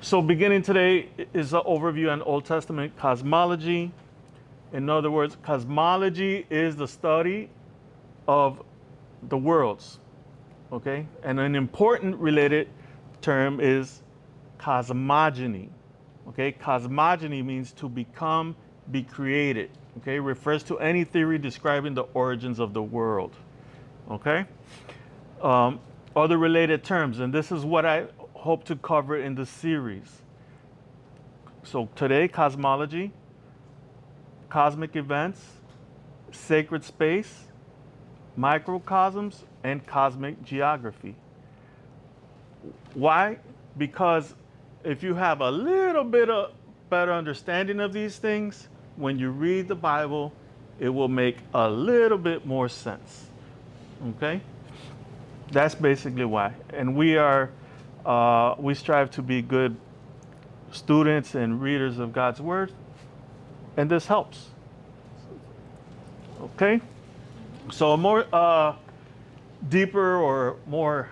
So beginning today is an overview on Old Testament cosmology. In other words, cosmology is the study of the worlds, okay? And an important related term is cosmogony, okay? Cosmogony means to become, be created, okay? Refers to any theory describing the origins of the world, okay? Other related terms, and this is what I hope to cover in the series. So today, cosmology, cosmic events, sacred space, microcosms, and cosmic geography. Why? Because if you have a little bit of better understanding of these things, when you read the Bible, it will make a little bit more sense. Okay? That's basically why. And we strive to be good students and readers of God's Word, and this helps. Okay? So a more deeper or more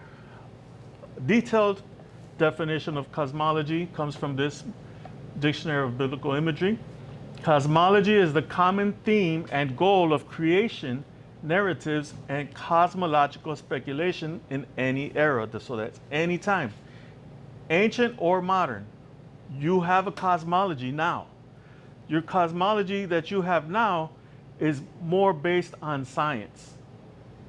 detailed definition of cosmology comes from this Dictionary of Biblical Imagery. Cosmology is the common theme and goal of creation, narratives, and cosmological speculation in any era. So that's any time, ancient or modern. You have a cosmology now. Your cosmology that you have now is more based on science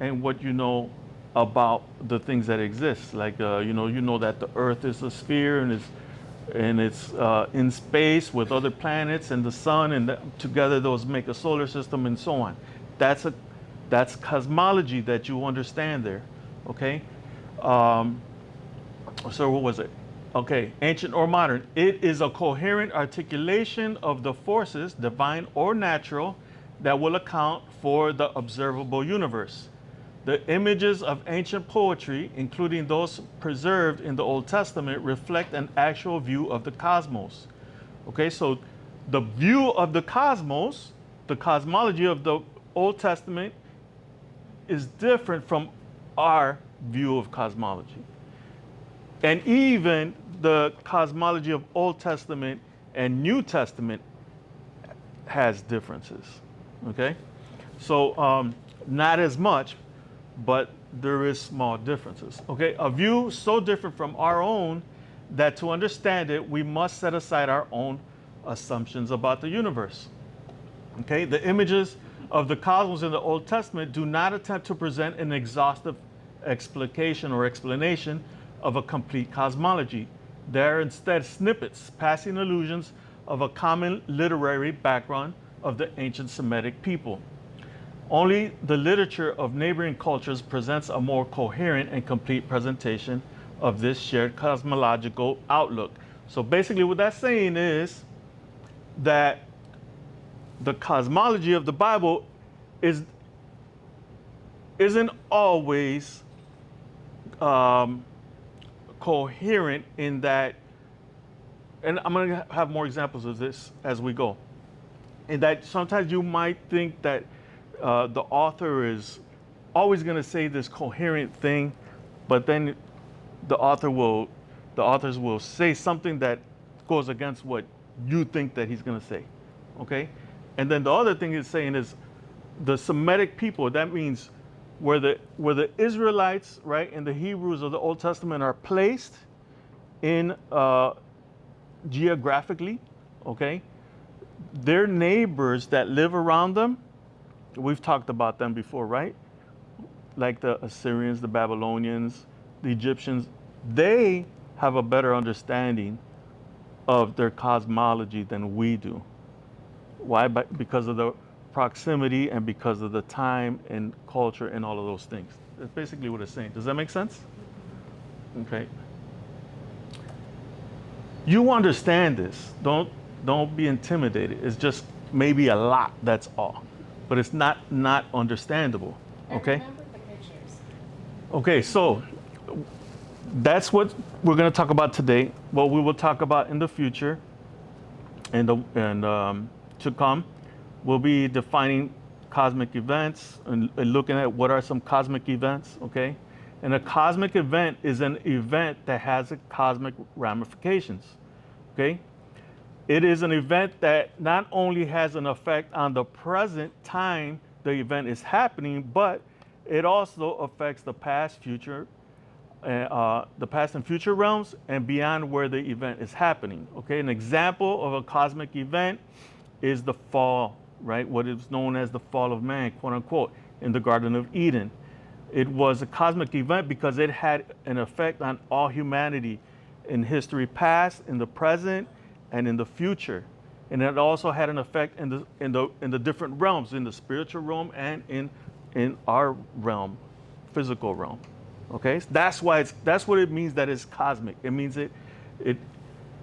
and what you know about the things that exist. Like you know that the Earth is a sphere and it's in space with other planets and the sun, and together those make a solar system and so on. That's cosmology that you understand there. Okay. So what was it? Okay, ancient or modern. It is a coherent articulation of the forces, divine or natural, that will account for the observable universe. The images of ancient poetry, including those preserved in the Old Testament, reflect an actual view of the cosmos. Okay, so the view of the cosmos, the cosmology of the Old Testament, is different from our view of cosmology. And even the cosmology of Old Testament and New Testament has differences. Okay? So not as much, but there is small differences. Okay? A view so different from our own that to understand it, we must set aside our own assumptions about the universe. Okay? The images of the cosmos in the Old Testament do not attempt to present an exhaustive explication or explanation of a complete cosmology. They are instead snippets, passing illusions of a common literary background of the ancient Semitic people. Only the literature of neighboring cultures presents a more coherent and complete presentation of this shared cosmological outlook. So basically what that's saying is that the cosmology of the Bible isn't always coherent in that, and I'm going to have more examples of this as we go, in that sometimes you might think that the author is always going to say this coherent thing, but then the authors will say something that goes against what you think that he's going to say. Okay? And then the other thing he's saying is the Semitic people, that means where the Israelites, right, and the Hebrews of the Old Testament are placed in geographically, okay, their neighbors that live around them, we've talked about them before, right? Like the Assyrians, the Babylonians, the Egyptians, they have a better understanding of their cosmology than we do. Why? Because of the proximity and because of the time and culture and all of those things. That's basically what it's saying. Does that make sense? Okay. You understand this. Don't be intimidated. It's just maybe a lot, that's all. But it's not understandable. Okay? And remember the pictures. Okay, so that's what we're going to talk about today. What we will talk about in the future and to come. We'll be defining cosmic events and looking at what are some cosmic events, okay? And a cosmic event is an event that has a cosmic ramifications. okay? It is an event that not only has an effect on the present time the event is happening, but it also affects the past, the past and future realms and beyond where the event is happening. Okay, an example of a cosmic event is the fall, right? What is known as the fall of man, quote unquote, in the Garden of Eden. It was a cosmic event because it had an effect on all humanity in history past, in the present, and in the future. And it also had an effect in the different realms, in the spiritual realm and in our realm, physical realm. Okay, so that's what it means that it's cosmic. It means it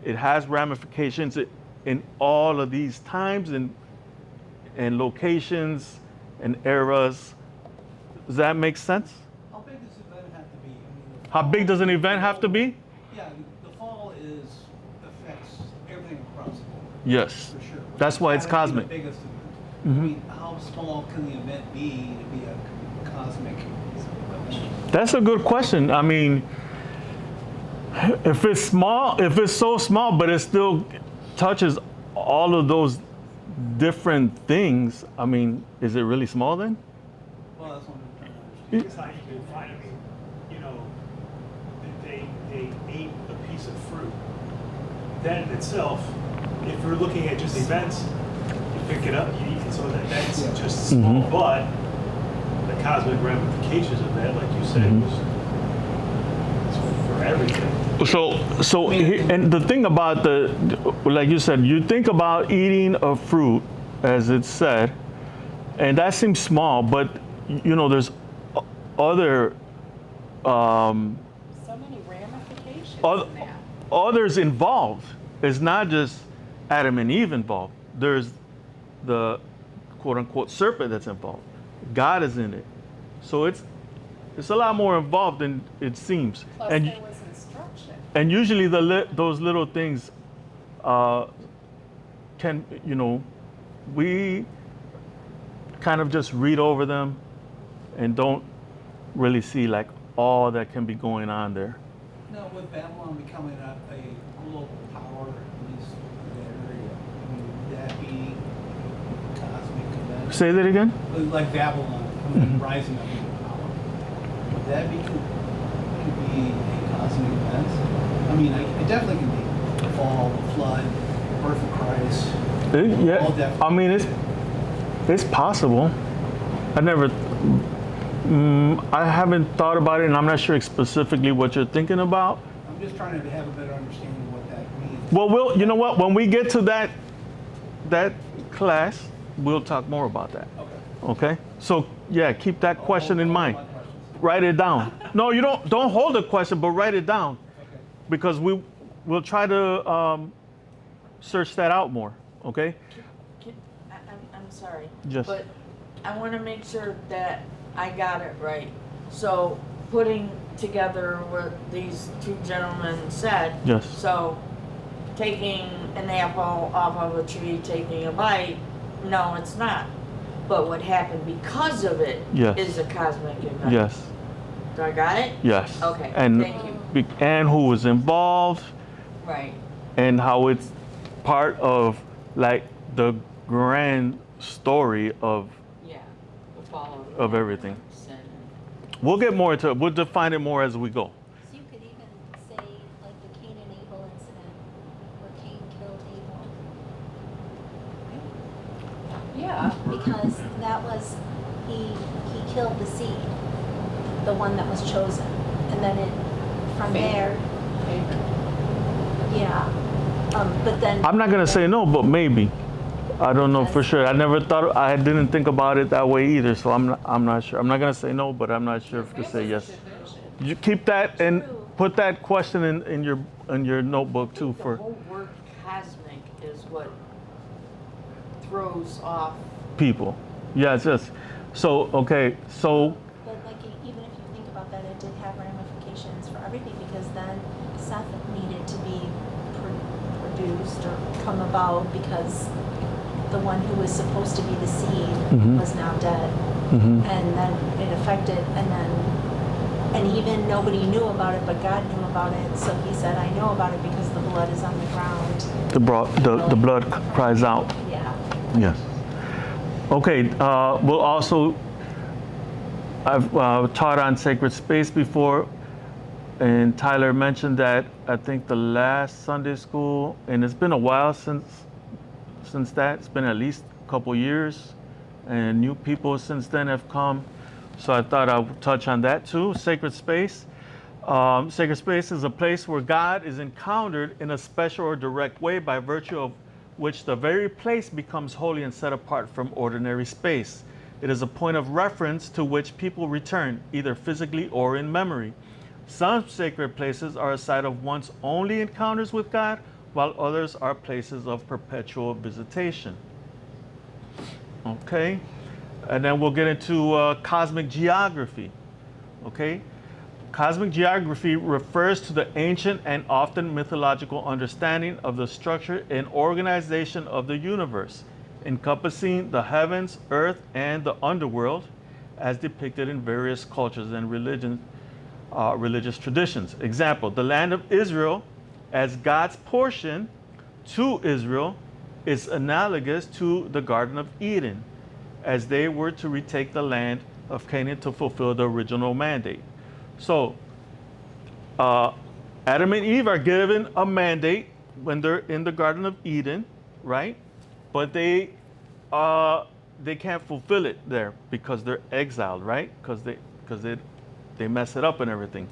has ramifications in all of these times and locations and eras. Does that make sense? How big does the event have to be? I mean, How big does an event have to be? Yeah, the fall affects everything across the board. Yes. For sure. That's why it's Gotta be cosmic. The biggest event. I mean, how small can the event be to be a cosmic event? That's a good question. I mean, if it's small, if it's so small, but it still touches all of those different things, I mean, is it really small then? Well, that's what I'm trying to understand. It's not you can find. I mean, you know, they ate a piece of fruit. That in itself, if you're looking at just events, you pick it up, you eat it. So that's just small, but the cosmic ramifications of that, like you said, was for everything. So, and the thing about like you said, you think about eating a fruit, as it said, and that seems small, but you know, there's other So many ramifications in that. others involved. It's not just Adam and Eve involved. There's the quote unquote serpent that's involved. God is in it. So it's a lot more involved than it seems. Plus And there was instruction. and usually those little things can, you know, we kind of just read over them and don't really see like all that can be going on there. Now, with Babylon becoming a global power, at least in that area, I mean, would that be a cosmic event? Say that again? Like Babylon rising up into power. Would that could be a cosmic event? I mean, it definitely can be. The fall, the flood, birth of Christ. All definitely. I mean, it's possible. I haven't thought about it, and I'm not sure specifically what you're thinking about. I'm just trying to have a better understanding of what that means. Well, you know what? When we get to that class, we'll talk more about that. Okay. Okay? So, yeah, keep that question in mind. My questions. Write it down. No, you don't hold the question, but write it down, Okay. because we'll try to search that out more. Okay? I'm sorry. Yes. But I want to make sure that I got it right. So putting together what these two gentlemen said. Yes. So taking an apple off of a tree, taking a bite, no, it's not. But what happened because of it Yes. is a cosmic event. Yes. Do I got it? Yes. Okay, And thank you. and who was involved, Right. and how it's part of like the grand story of Yeah. The fall Of everything. sin. We'll get more into it. We'll define it more as we go. So you could even say, like the Cain and Abel incident, where Cain killed Abel. Yeah. Because that was, he killed the seed, the one that was chosen. And then from there, yeah. But then. I'm not gonna say no, but maybe. I don't know for sure. I didn't think about it that way either, so I'm not sure. I'm not gonna say no, but I'm not sure if to say yes. You keep that and put that question in your notebook too The for whole word cosmic is what throws off. people. Yes. So okay, so But like, even if you think about that, it did have ramifications for everything, because then Seth needed to be produced or come about, because the one who was supposed to be the seed was now dead. And then it affected, and even nobody knew about it, but God knew about it. So he said, I know about it because the blood is on the ground. the blood cries out. Yeah. Yes. Okay. We'll also, I've taught on sacred space before, and Tyler mentioned that I think the last Sunday school, and it's been a while since that. It's been at least a couple years, and new people since then have come. So I thought I would touch on that too. Sacred space. Sacred space is a place where God is encountered in a special or direct way, by virtue of which the very place becomes holy and set apart from ordinary space. It is a point of reference to which people return, either physically or in memory. Some sacred places are a site of one's only encounters with God, while others are places of perpetual visitation. Okay, and then we'll get into cosmic geography. Okay, cosmic geography refers to the ancient and often mythological understanding of the structure and organization of the universe, encompassing the heavens, earth, and the underworld, as depicted in various cultures and religious traditions. Example, the land of Israel as God's portion to Israel is analogous to the Garden of Eden, as they were to retake the land of Canaan to fulfill the original mandate. So, Adam and Eve are given a mandate when they're in the Garden of Eden, right? But they can't fulfill it there because they're exiled, right? Because they mess it up and everything.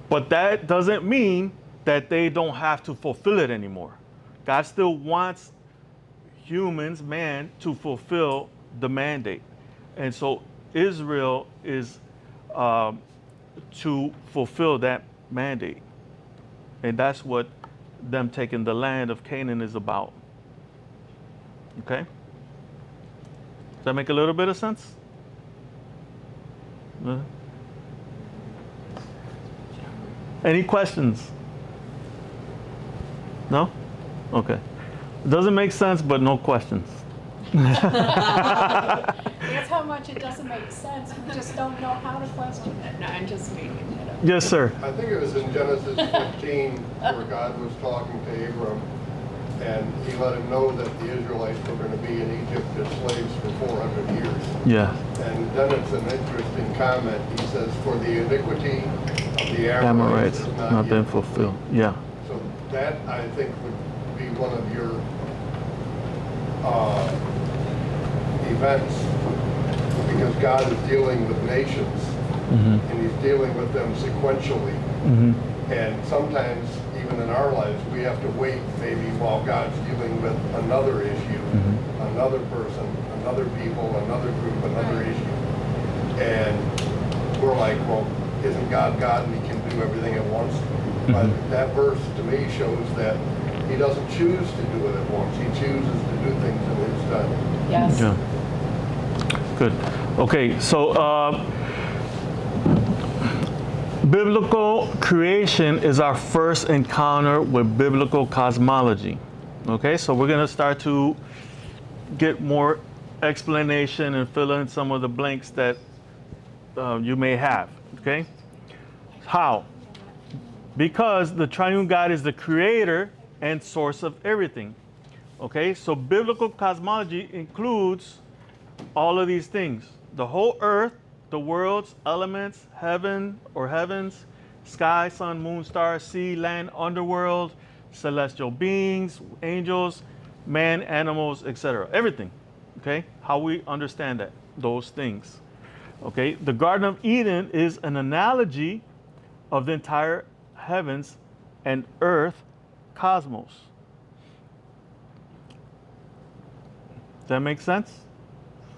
But that doesn't mean that they don't have to fulfill it anymore. God still wants humans, man, to fulfill the mandate. And so Israel is to fulfill that mandate. And that's what them taking the land of Canaan is about. Okay? Does that make a little bit of sense? Any questions? No? Okay. It doesn't make sense, but no questions. That's how much it doesn't make sense. We just don't know how to question it. No, I'm just making it up. Yes, sir. I think it was in Genesis 15 where God was talking to Abram, and he let him know that the Israelites were going to be in Egypt as slaves for 400 years. Yeah. And then it's an interesting comment. He says, for the iniquity of the Amorites Amorites has has not been yet fulfilled. Yeah. So that, I think, would be one of your events, because God is dealing with nations, and he's dealing with them sequentially. And sometimes, even in our lives, we have to wait maybe while God's dealing with another issue, another person, another people, another group, another issue. And we're like, well, isn't God God and he can do everything at once? But that verse to me shows that he doesn't choose to do it at once. He chooses to do things in his time. Yes. Yeah. Good. Okay, so biblical creation is our first encounter with biblical cosmology. Okay, so we're going to start to get more explanation and fill in some of the blanks that you may have. Okay, how? Because the triune God is the creator and source of everything. Okay, so biblical cosmology includes all of these things: the whole earth, the worlds, elements, heaven or heavens, sky, sun, moon, stars, sea, land, underworld, celestial beings, angels, man, animals, etc. Everything. Okay, how we understand that, those things. Okay, the Garden of Eden is an analogy of the entire heavens and earth cosmos. Does that make sense?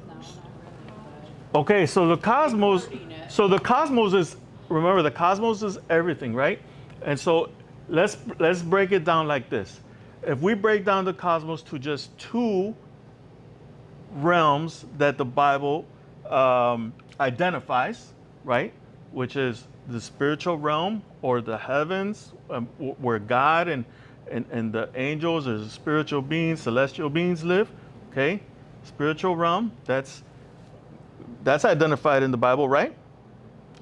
No, not really. Okay, so the cosmos, Wording it. so the cosmos is, remember, the cosmos is everything, right? And so let's break it down like this. If we break down the cosmos to just two realms that the Bible identifies, right? Which is the spiritual realm, or the heavens, where God and the angels, or the spiritual beings, celestial beings live. Okay, spiritual realm. That's identified in the Bible, right?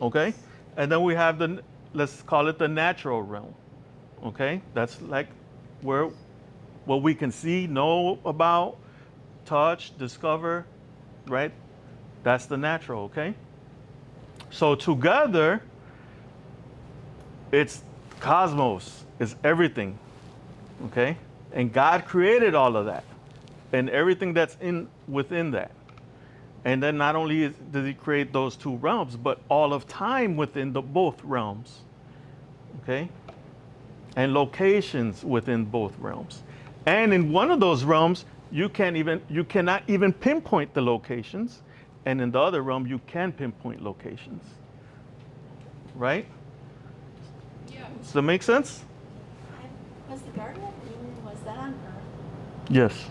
Okay, and then we have let's call it the natural realm. Okay, that's like where what we can see, know about, touch, discover, right? That's the natural, okay? So together, it's cosmos, it's everything, okay? And God created all of that and everything that's within that. And then not only did he create those two realms, but all of time within both realms, okay? And locations within both realms. And in one of those realms, you cannot even pinpoint the locations. And in the other realm, you can pinpoint locations, right? Yeah. Does that make sense? Was the Garden of Eden, was that on Earth? Yes.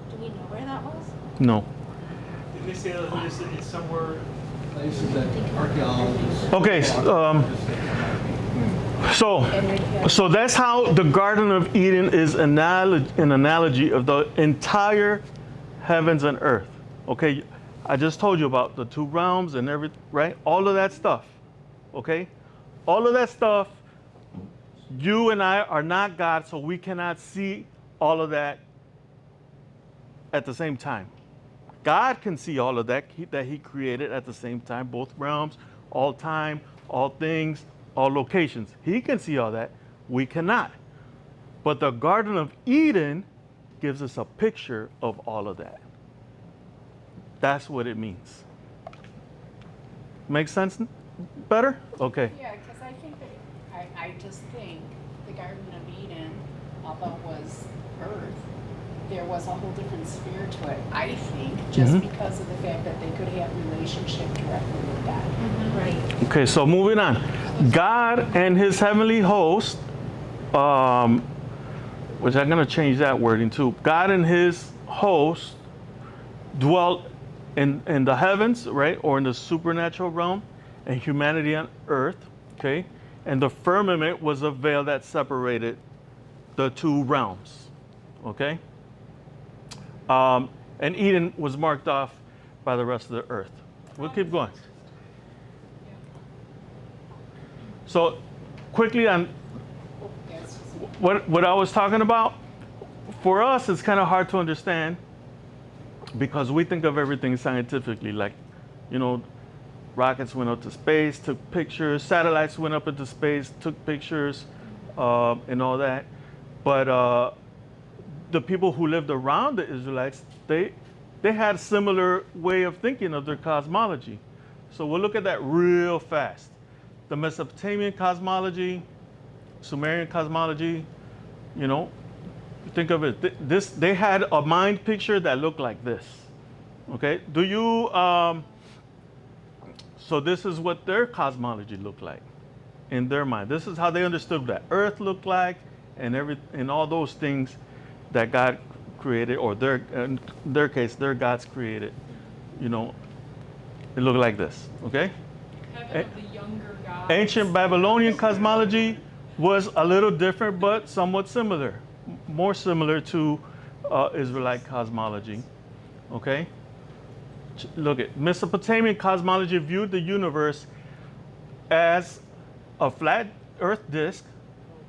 Do we know where that was? No. Did they say that it's somewhere? Places that archaeologists. Okay. So that's how the Garden of Eden is an analogy of the entire heavens and earth. Okay, I just told you about the two realms and everything, right? All of that stuff. Okay, all of that stuff. You and I are not God, so we cannot see all of that at the same time. God can see all of that that he created at the same time, both realms, all time, all things, all locations. He can see all that. We cannot. But the Garden of Eden gives us a picture of all of that. That's what it means. Make sense better? Okay. Yeah, because I think that, I just think the Garden of Eden, although it was earth, there was a whole different sphere to it, I think, just because of the fact that they could have relationship directly with God. Right. Okay, so moving on. God and his heavenly host, which I'm going to change that wording too. God and his host dwelt in the heavens, right, or in the supernatural realm, and humanity on earth, okay? And the firmament was a veil that separated the two realms, okay? And Eden was marked off by the rest of the earth. We'll keep going. So quickly on what I was talking about, for us it's kind of hard to understand because we think of everything scientifically, like, you know, rockets went up to space, took pictures, satellites went up into space, took pictures, and all that. But the people who lived around the Israelites, they had a similar way of thinking of their cosmology. So we'll look at that real fast. The Mesopotamian cosmology, Sumerian cosmology, you know, think of it. They had a mind picture that looked like this. Okay, so this is what their cosmology looked like in their mind. This is how they understood that Earth looked like, and all those things that God created, or in their case, their gods created. You know, it looked like this. Okay. Heaven of the younger gods. Ancient Babylonian cosmology was a little different, but somewhat similar, more similar to Israelite cosmology. Okay. Look at Mesopotamian cosmology viewed the universe as a flat earth disk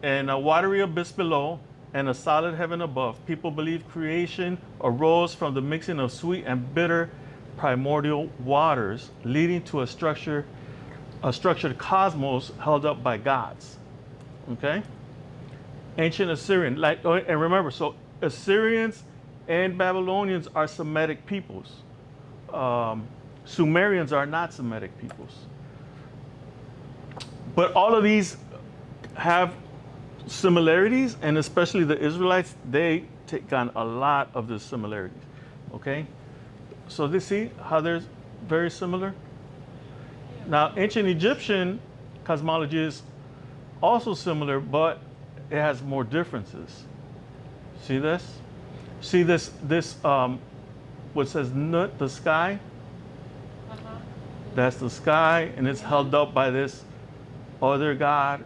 and a watery abyss below and a solid heaven above. People believe creation arose from the mixing of sweet and bitter primordial waters, leading to a structured cosmos held up by gods. Okay? Ancient Assyrian, and remember, so Assyrians and Babylonians are Semitic peoples. Sumerians are not Semitic peoples. But all of these have similarities, and especially the Israelites, they take on a lot of the similarities. Okay? So they see how they're very similar? Now, ancient Egyptian cosmology is also similar, but it has more differences. See this? See this what says Nut, the sky? That's the sky, and it's held up by this other god.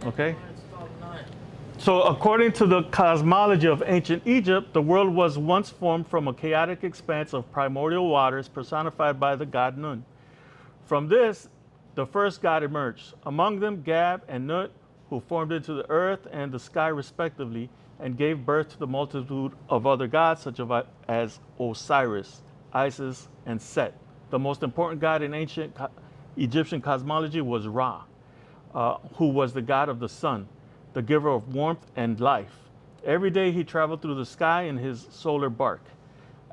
Okay? So according to the cosmology of ancient Egypt, the world was once formed from a chaotic expanse of primordial waters personified by the god Nun. From this, the first god emerged. Among them, Gab and Nut, who formed into the earth and the sky respectively, and gave birth to the multitude of other gods, such as Osiris, Isis, and Set. The most important god in ancient Egyptian cosmology was Ra, who was the god of the sun, the giver of warmth and life. Every day he traveled through the sky in his solar bark.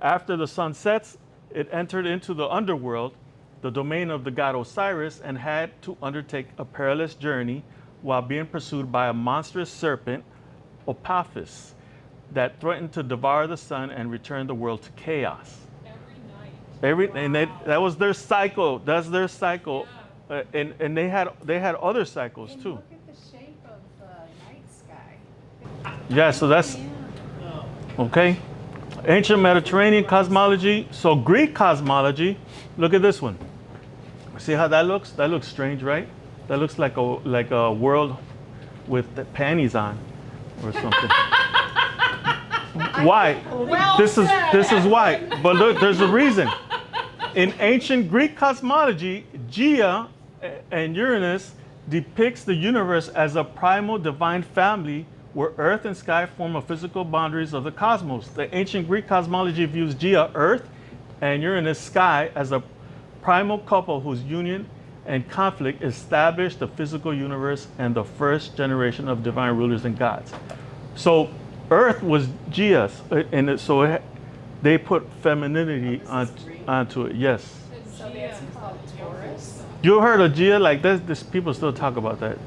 After the sun sets, it entered into the underworld, the domain of the god Osiris, and had to undertake a perilous journey while being pursued by a monstrous serpent, Apophis, that threatened to devour the sun and return the world to chaos. And that was their cycle. That's their cycle, and they had other cycles And too. look at the shape of the night sky. Yeah, so that's okay. Ancient Mediterranean cosmology. So Greek cosmology. Look at this one. See how that looks? That looks strange, right? That looks like a world with the panties on, or something. Why? Well This is why. But look, there's a reason. In ancient Greek cosmology, Gaia and Uranus depicts the universe as a primal divine family where earth and sky form the physical boundaries of the cosmos. The ancient Greek cosmology views Gaia, earth, and Uranus, sky, as a primal couple whose union and conflict established the physical universe and the first generation of divine rulers and gods. So earth was Gaia's, and they put femininity onto it. Yes. So that's called Taurus. You heard of Gaia? Like this people still talk about that.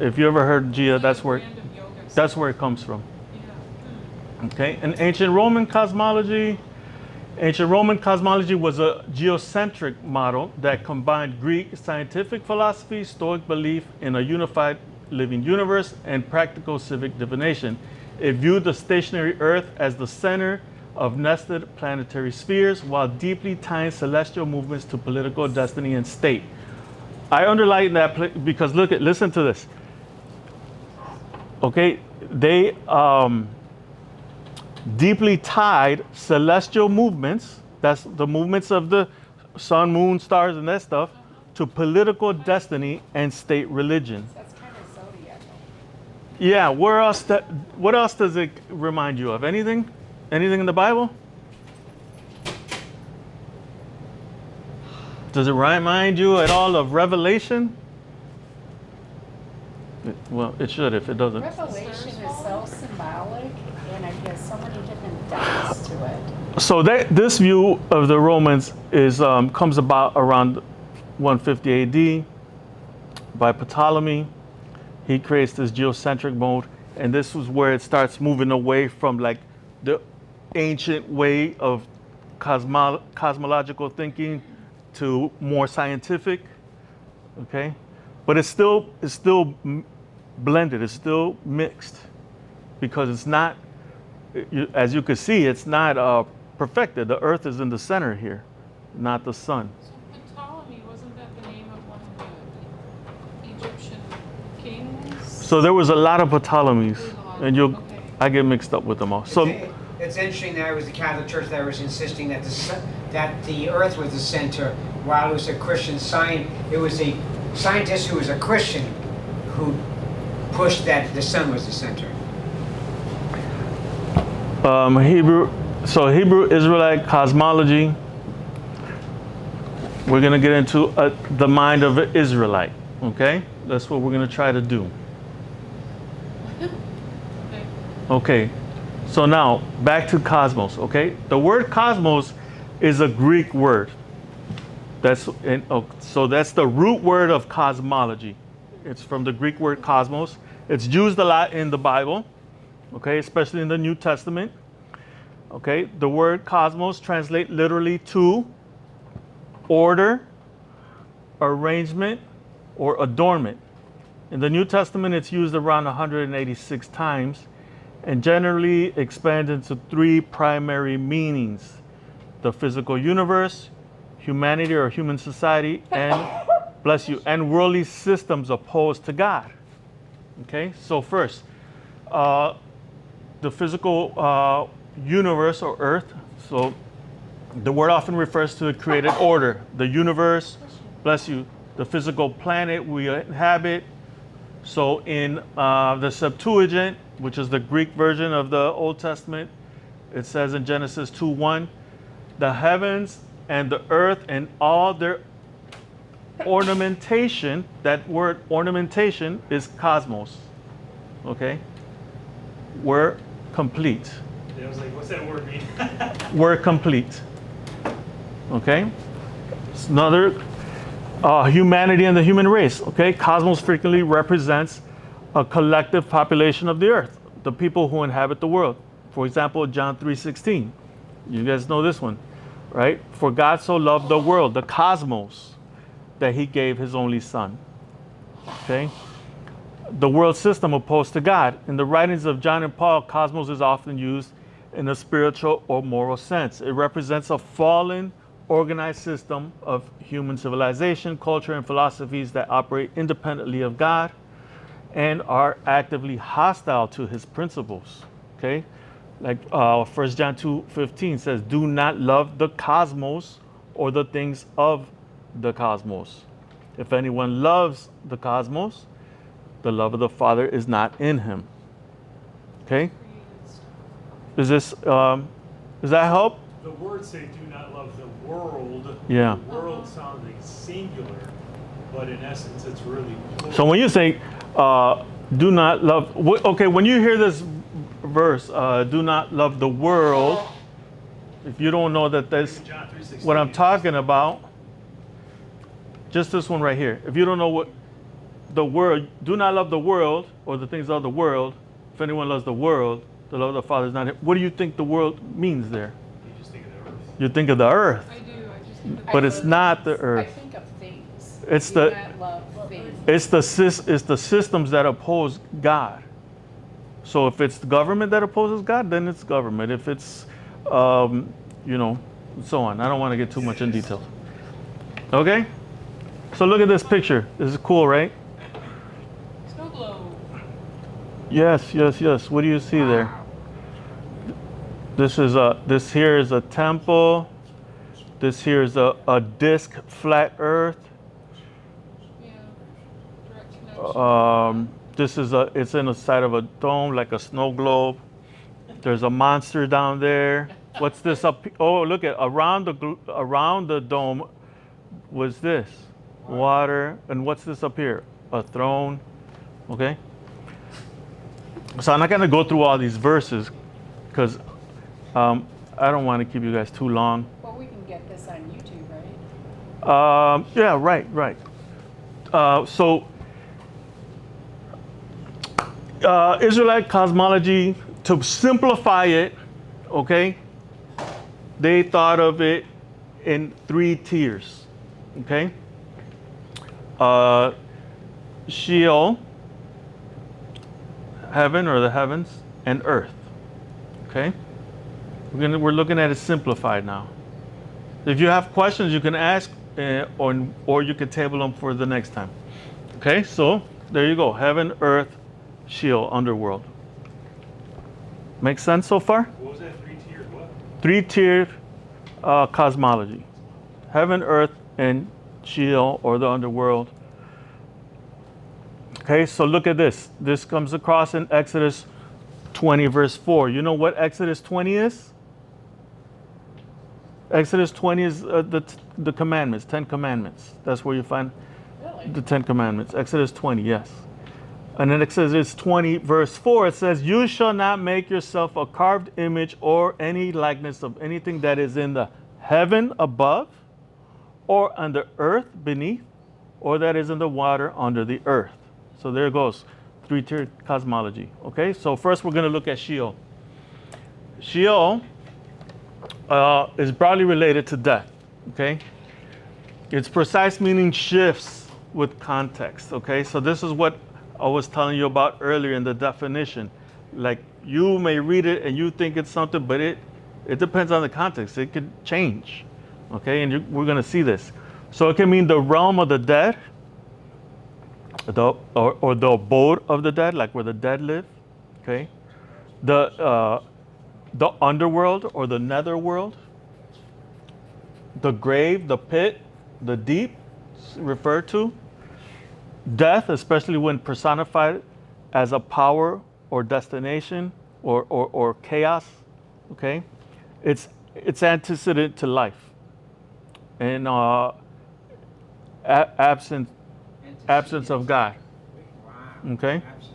If you ever heard Gaia, that's where it comes from. Okay. And ancient Roman cosmology. Ancient Roman cosmology was a geocentric model that combined Greek scientific philosophy, Stoic belief in a unified living universe, and practical civic divination. It viewed the stationary Earth as the center of nested planetary spheres, while deeply tying celestial movements to political destiny and state. I underline that because listen to this. Okay, they deeply tied celestial movements, that's the movements of the sun, moon, stars, and that stuff, to political destiny and state religion. That's kind of zodiacal. Yeah, what else does it remind you of? Anything? Anything in the Bible? Does it remind you at all of Revelation? Well, it should if it doesn't. Revelation is so symbolic, and it has so many different depths to it. So this view of the Romans is comes about around 150 AD by Ptolemy. He creates this geocentric mode, and this was where it starts moving away from like the ancient way of cosmological thinking to more scientific. Okay, but it's still blended. It's still mixed because it's not. As you can see, it's not perfected. The Earth is in the center here, not the sun. So Ptolemy, wasn't that the name of one of the Egyptian kings? So there was a lot of Ptolemies, and Okay. I get mixed up with them all. So It's interesting that it was the Catholic Church that was insisting that the Earth was the center, while it was a Christian sign. It was a scientist who was a Christian who pushed that the sun was the center. Hebrew Israelite cosmology. We're gonna get into the mind of an Israelite. Okay, that's what we're gonna try to do. Okay, so now back to cosmos. Okay, the word cosmos is a Greek word. So that's the root word of cosmology. It's from the Greek word cosmos. It's used a lot in the Bible. Okay, especially in the New Testament. Okay, the word cosmos translates literally to order, arrangement, or adornment. In the New Testament, it's used around 186 times and generally expands into three primary meanings: the physical universe, humanity or human society, and bless you, and worldly systems opposed to God. Okay, so first, the physical universe or earth. So the word often refers to the created order, the universe, bless you, the physical planet we inhabit, So in the Septuagint, which is the Greek version of the Old Testament, it says in Genesis 2:1, the heavens and the earth and all their ornamentation, that word ornamentation is cosmos, okay? We're complete. I was like, what's that word mean? We're complete, okay? It's another humanity and the human race, okay? Cosmos frequently represents a collective population of the earth, the people who inhabit the world. For example, John 3:16. You guys know this one, right? For God so loved the world, the cosmos, that he gave his only son, okay? The world system opposed to God. In the writings of John and Paul, cosmos is often used in a spiritual or moral sense. It represents a fallen, organized system of human civilization, culture, and philosophies that operate independently of God and are actively hostile to his principles, okay? Like 1 John 2:15 says, do not love the cosmos or the things of the cosmos. If anyone loves the cosmos, the love of the Father is not in him. Okay? Is this, does that help? The words say do not love the world. Yeah. The world sounds like singular, but in essence it's really plural. So when you say, do not love, okay, when you hear this verse, do not love the world, if you don't know that that's Even John 3:16, what I'm talking about, just this one right here. If you don't know what the world, do not love the world or the things of the world. If anyone loves the world, the love of the Father is not here. What do you think the world means there? you just think of the earth. You think of the earth, I do, I just think but I it's think- not the I earth. think of things. It's Do the- not love things. It's the systems that oppose God. So if it's the government that opposes God, then it's government. If it's, so on. I don't want to get too much in detail. Okay? So look at this picture. This is cool, right? snow globe. Yes. What do you see there? This here is a temple. This here is a disc flat earth. Yeah. Direct connection. It's in the side of a dome like a snow globe. There's a monster down there. What's this up? Oh, look at around the dome was this water, and what's this up here? A throne. Okay. So I'm not gonna go through all these verses because I don't want to keep you guys too long. Well, we can get this on YouTube, right? Yeah, right. Israelite cosmology, to simplify it, okay, they thought of it in 3 tiers, okay? Sheol, heaven or the heavens, and earth, okay? We're looking at it simplified now. If you have questions, you can ask, or you can table them for the next time. Okay, so there you go. Heaven, earth, Sheol, underworld. Make sense so far? What was that? 3-tiered what? 3-tiered cosmology. Heaven, earth, and Sheol, or the underworld. Okay, so look at this. This comes across in Exodus 20, verse 4. You know what Exodus 20 is? Exodus 20 is the commandments, 10 commandments. That's where you find Really? the 10 commandments. Exodus 20, yes. And then Exodus 20, verse 4, it says, you shall not make yourself a carved image or any likeness of anything that is in the heaven above, or on the earth beneath, or that is in the water under the earth. So there it goes, 3-tiered cosmology. Okay, so first we're going to look at Sheol. Sheol is broadly related to death. Okay, its precise meaning shifts with context. Okay, so this is what I was telling you about earlier in the definition. Like, you may read it and you think it's something, but it depends on the context. It could change. Okay, and we're going to see this. So it can mean the realm of the dead, or the abode of the dead, like where the dead live. Okay, the underworld or the netherworld, the grave, the pit, the deep, referred to. Death, especially when personified as a power or destination or chaos, okay? It's antecedent to life. And absence of God. Wow. Okay. Absence.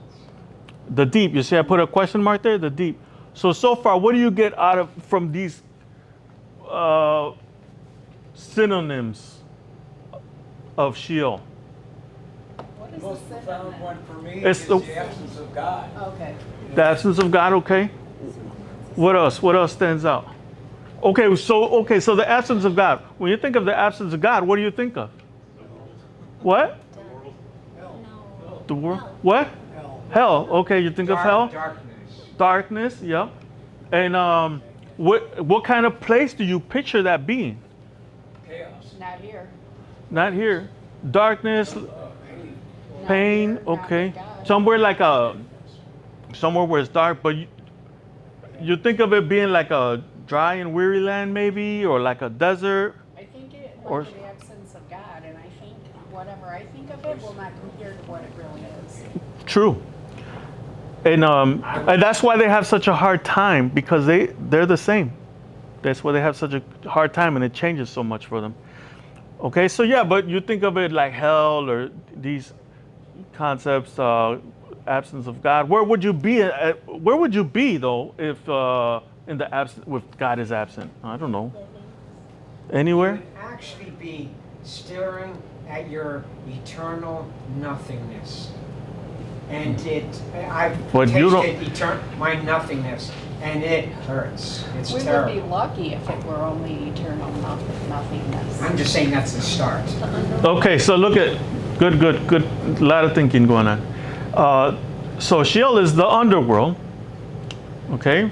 The deep. You see, I put a question mark there. The deep. So far, what do you get out of from these synonyms of Sheol? What The is most the profound synonym? one for me It's is the- the absence of God. Okay. The absence of God. Okay. What else? What else stands out? Okay. So the absence of God. When you think of the absence of God, what do you think of? What? No. The world. Hell. What? Hell. Hell. Okay. You think of hell. Darkness. Darkness. Yep. And what kind of place do you picture that being? Chaos. Not here. Not here. Darkness, Pain. Not pain. here, not Okay. with God. Somewhere where it's dark, but you think of it being like a dry and weary land, maybe, or like a desert. I think it Or- like the absence of God, and I think whatever I think of it will not compare to what it really is. True. And that's why they have such a hard time, because they're the same. That's why they have such a hard time, and it changes so much for them. Okay, so yeah, but you think of it like hell or these concepts, absence of God. Where would you be? Where would you be though if in the absence, if God is absent? I don't know. You Anywhere? would actually be staring at your eternal nothingness. And I've But you don't- tasted my nothingness, and it hurts. It's We terrible. would be lucky if it were only eternal nothingness. I'm just saying that's the start. Okay, so look at good. A lot of thinking going on. So Sheol is the underworld. Okay,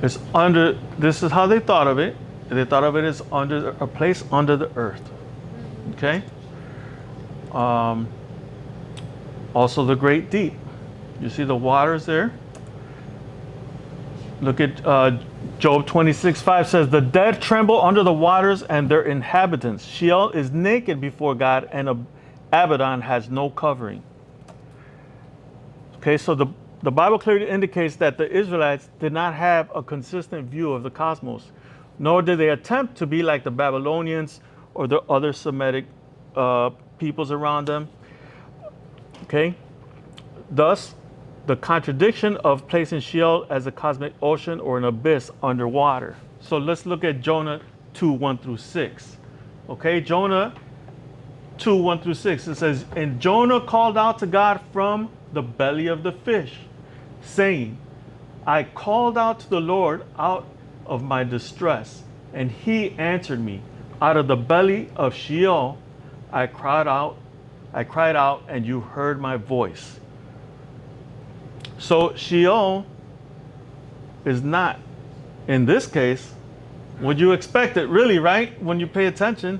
it's under. This is how they thought of it. They thought of it as under a place under the earth. Okay. Also the great deep. You see the waters there. Look at Job 26:5 says, "The dead tremble under the waters and their inhabitants. Sheol is naked before God, and Abaddon has no covering." Okay, so the Bible clearly indicates that the Israelites did not have a consistent view of the cosmos, nor did they attempt to be like the Babylonians or the other Semitic peoples around them. Okay, thus, the contradiction of placing Sheol as a cosmic ocean or an abyss underwater. So let's look at Jonah 2:1-6. Okay, Jonah 2:1-6. It says, "And Jonah called out to God from the belly of the fish, saying, I called out to the Lord out of my distress, and he answered me. Out of the belly of Sheol I cried out, and you heard my voice." So Sheol is not, in this case, would you expect it really, right? When you pay attention,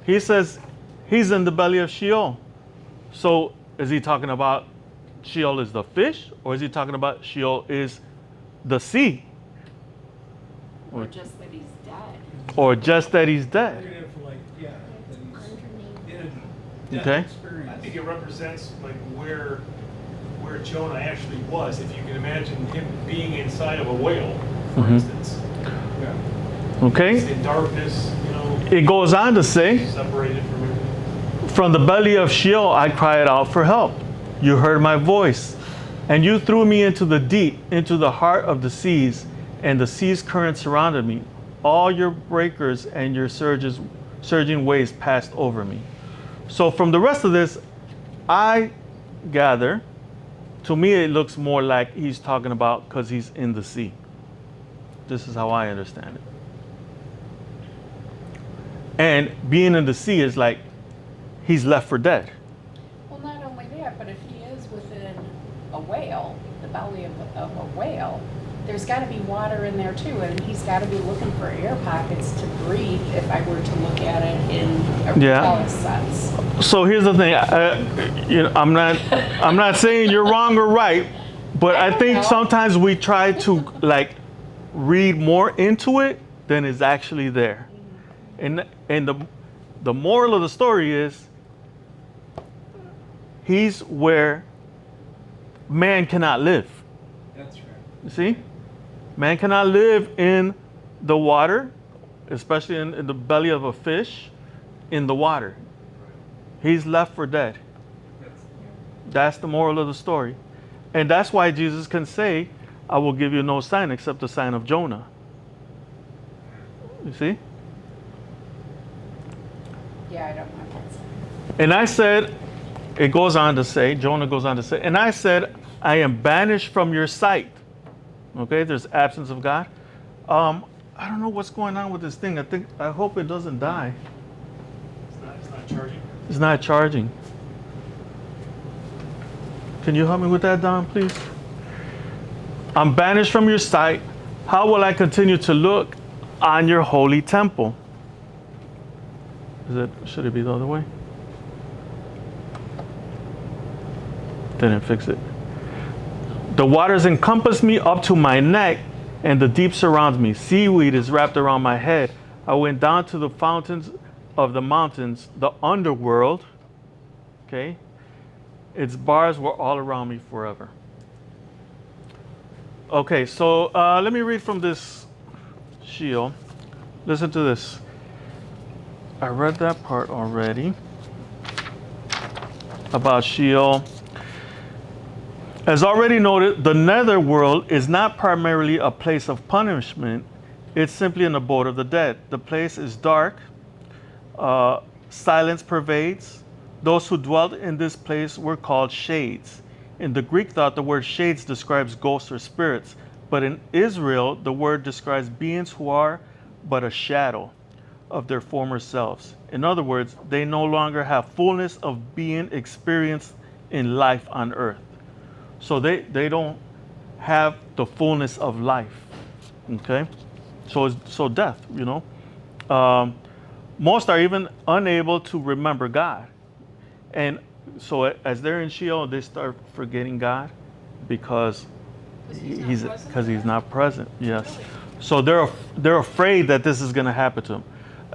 he says he's in the belly of Sheol. So is he talking about Sheol is the fish, or is he talking about Sheol is the sea? Or just that he's dead. Or just that he's dead? Negative for like, yeah, that he's in a death Okay. experience. I think it represents like where Jonah actually was. If you can imagine him being inside of a whale, for Mhm. instance. He's Okay. in darkness, It goes on to say, separated from everything. "From the belly of Sheol I cried out for help. You heard my voice, and you threw me into the deep, into the heart of the seas, and the sea's current surrounded me. All your breakers and your surging waves passed over me." So from the rest of this, I gather, to me it looks more like he's talking about because he's in the sea. This is how I understand it. And being in the sea is like he's left for dead. Well, not only that, but if he is within a whale, the belly of a whale, there's got to be water in there too, and he's got to be looking for air pockets to breathe. If I were to look at it in a Yeah. real sense. So here's the thing. I'm not saying you're wrong or right, but I don't think know. sometimes we try to like read more into it than is actually there. And the moral of the story is He's where man cannot live. That's right. You see? Man cannot live in the water, especially in the belly of a fish, in the water. He's left for dead. That's the moral of the story. And that's why Jesus can say, I will give you no sign except the sign of Jonah. You see? Yeah, I don't want that sign. And I said, it goes on to say, Jonah goes on to say, and I said, I am banished from your sight. Okay, there's absence of God. I don't know what's going on with this thing. I hope it doesn't die. It's not charging. It's not charging. Can you help me with that, Don, please? I'm banished from your sight. How will I continue to look on your holy temple? Should it be the other way? Didn't fix it. The waters encompass me up to my neck, and the deep surrounds me. Seaweed is wrapped around my head. I went down to the fountains of the mountains, the underworld. Okay? Its bars were all around me forever. Okay, so let me read from this Sheol. Listen to this. I read that part already about Sheol. As already noted, the netherworld is not primarily a place of punishment. It's simply an abode of the dead. The place is dark. Silence pervades. Those who dwelt in this place were called shades. In the Greek thought, the word shades describes ghosts or spirits. But in Israel, the word describes beings who are but a shadow of their former selves. In other words, they no longer have fullness of being experienced in life on earth. So they don't have the fullness of life. Okay? So death, you know. Most are even unable to remember God. And so as they're in Sheol, they start forgetting God because he's not present. Yes. So they're afraid that this is going to happen to them.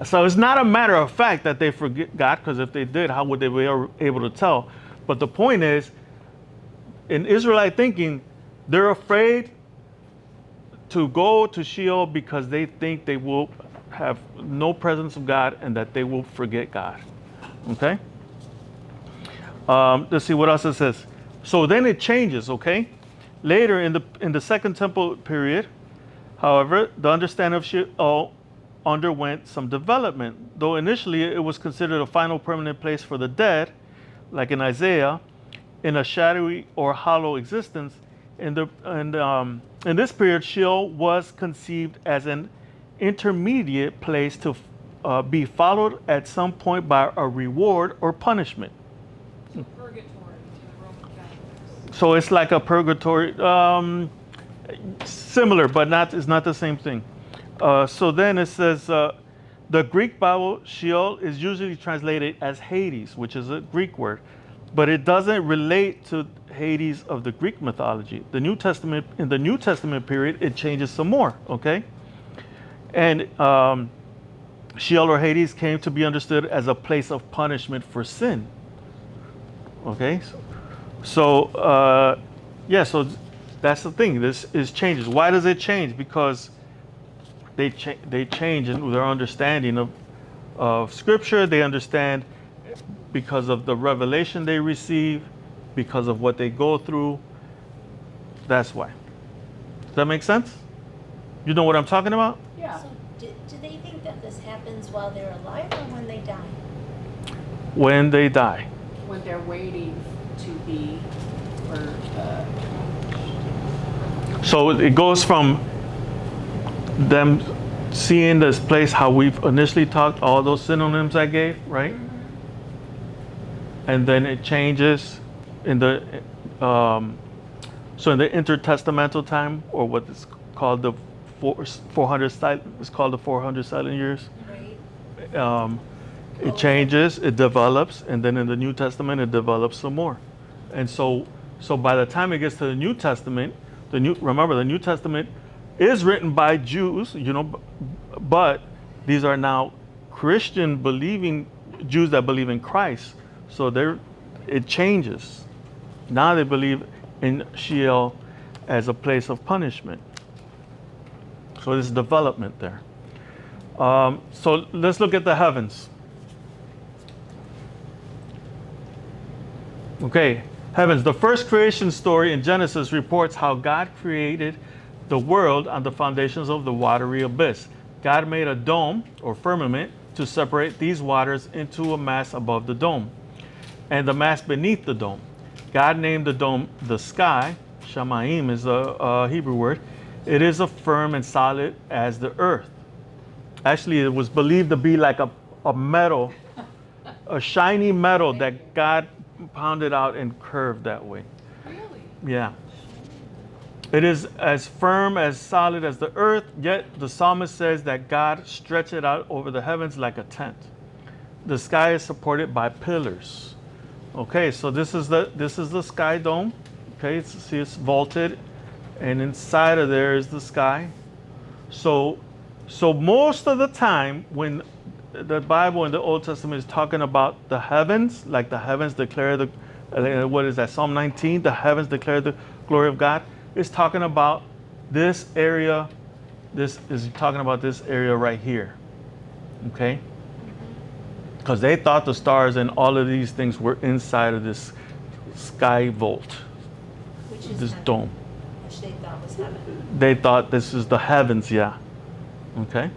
So it's not a matter of fact that they forget God, because if they did, how would they be able to tell? But the point is, in Israelite thinking, they're afraid to go to Sheol because they think they will have no presence of God and that they will forget God. Okay? Let's see what else it says. So then it changes, okay? Later in the Second Temple period, however, the understanding of Sheol underwent some development. Though initially it was considered a final permanent place for the dead, like in Isaiah, in a shadowy or hollow existence. In this period, Sheol was conceived as an intermediate place to be followed at some point by a reward or punishment. So purgatory to the Roman Catholics. So it's like a purgatory, similar, but it's not the same thing. So then it says, the Greek Bible, Sheol, is usually translated as Hades, which is a Greek word, but it doesn't relate to Hades of the Greek mythology. In the New Testament period, it changes some more, okay? And Sheol or Hades came to be understood as a place of punishment for sin. Okay, so that's the thing. This is changes. Why does it change? Because they change in their understanding of Scripture. They understand because of the revelation they receive, because of what they go through. That's why. Does that make sense? You know what I'm talking about? Yeah. So do they think that this happens while they're alive or when they die? When they die. When they're waiting to be So it goes from them seeing this place, how we've initially talked, all those synonyms I gave, right? And then it changes in the so in the intertestamental time, or what is called the 400 silent, it's called the 400 silent years. Right. It changes, it develops, and then in the New Testament it develops some more. And so by the time it gets to the New Testament, remember the New Testament is written by Jews, you know, but these are now Christian believing Jews that believe in Christ. So they're it changes. Now they believe in Sheol as a place of punishment. So there's development there. So let's look at the heavens. Okay, heavens. The first creation story in Genesis reports how God created the world on the foundations of the watery abyss. God made a dome or firmament to separate these waters into a mass above the dome and the mass beneath the dome. God named the dome the sky. Shamayim is a Hebrew word. It is as firm and solid as the earth. Actually, it was believed to be like a metal, a shiny metal that God pounded out and curved that way. Really? Yeah. It is as firm, as solid as the earth, yet the psalmist says that God stretched it out over the heavens like a tent. The sky is supported by pillars. Okay, so this is the sky dome. Okay, see it's vaulted, and inside of there is the sky. So most of the time when the Bible in the Old Testament is talking about the heavens, like the heavens declare the, what is that, Psalm 19, the heavens declare the glory of God, it's talking about this area, this is talking about this area right here, okay? Because they thought the stars and all of these things were inside of this sky vault, Which is this heaven, dome. which they thought was heaven. They thought this is the heavens, yeah. Okay.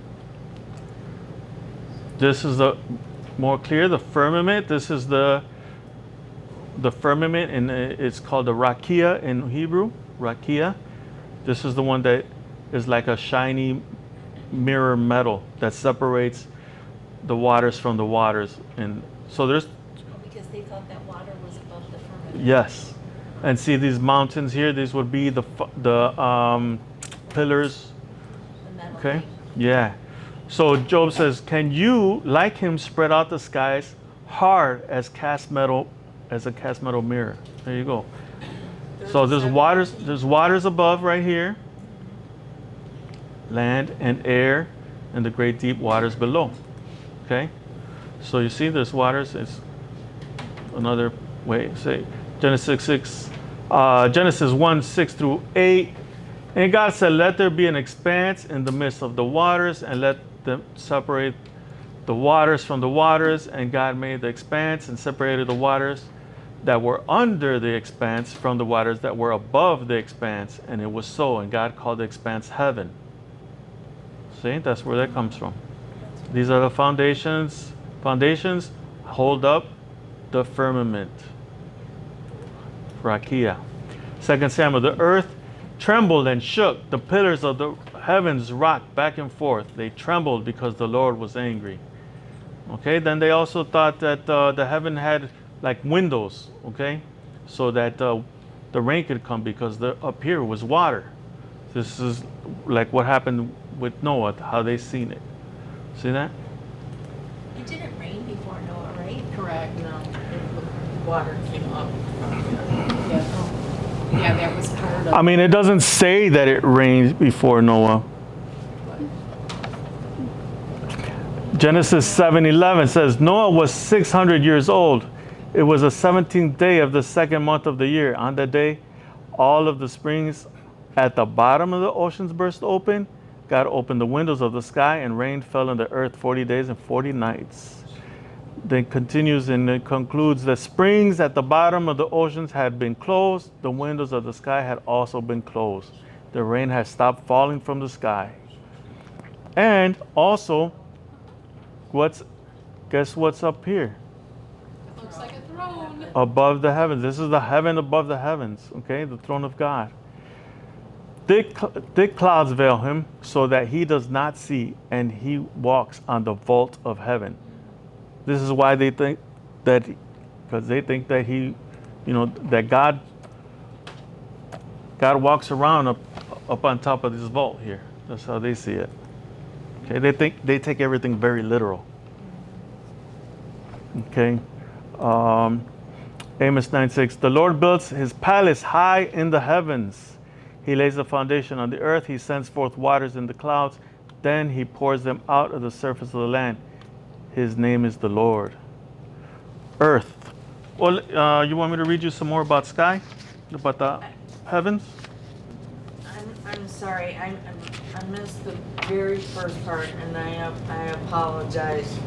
This is the more clear, the firmament. This is the firmament, and it's called the rakia in Hebrew. Rakia. This is the one that is like a shiny mirror metal that separates the waters from the waters. And so there's, Because they thought that water was above the firmament. yes. And see these mountains here, these would be the pillars. The metal Okay. thing. Yeah. So Job says, can you, like him, spread out the skies hard as cast metal, as a cast metal mirror? There you go. So there's waters above right here, land and air, and the great deep waters below. Okay. So you see there's waters. It's another way to say Genesis 1, 6 through 8. And God said, let there be an expanse in the midst of the waters, and let them separate the waters from the waters. And God made the expanse and separated the waters that were under the expanse from the waters that were above the expanse. And it was so. And God called the expanse heaven. See, that's where that comes from. These are the foundations. Foundations hold up the firmament. Rakia. 2 Samuel, the earth trembled and shook. The pillars of the heavens rocked back and forth. They trembled because the Lord was angry. Okay, then they also thought that the heaven had like windows, okay, so that the rain could come, because up here was water. This is like what happened with Noah, how they seen it. See that? It didn't rain before Noah, right? Correct. No, water came up. Yeah, that was part of. I mean, it doesn't say that it rained before Noah. Genesis 7:11 says, Noah was 600 years old. It was the 17th day of the second month of the year. On that day, all of the springs at the bottom of the oceans burst open. God opened the windows of the sky, and rain fell on the earth 40 days and 40 nights. Then continues and it concludes, the springs at the bottom of the oceans had been closed. The windows of the sky had also been closed. The rain had stopped falling from the sky. And also, guess what's up here? It looks like a throne. Above the heavens. This is the heaven above the heavens, okay? The throne of God. Thick clouds veil him so that he does not see, and he walks on the vault of heaven. This is why they think that, because they think that he, that God walks around up on top of this vault here. That's how they see it. Okay, they take everything very literal. Okay, Amos 9:6. The Lord builds his palace high in the heavens. He lays the foundation on the earth. He sends forth waters in the clouds. Then he pours them out of the surface of the land. His name is the Lord. Earth. Well, you want me to read you some more about sky, about the heavens? I'm sorry, I missed the very first part, and I apologize.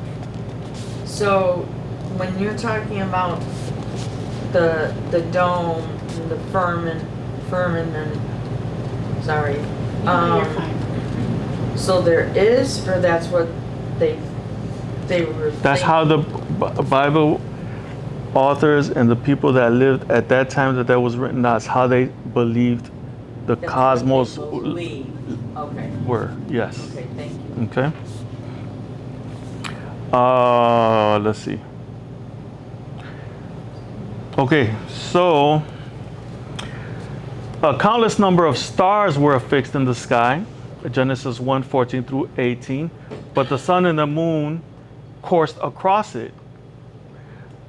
So, when you're talking about the dome, and the firmament, sorry. You're fine. So there is, or that's what they were. That's how the Bible authors and the people that lived at that time that was written, that's how they believed the that's cosmos what they believe. Okay. were. Yes. Okay, thank you. Okay. Let's see. Okay, so a countless number of stars were affixed in the sky, Genesis 1:14 through 18, but the sun and the moon coursed across it.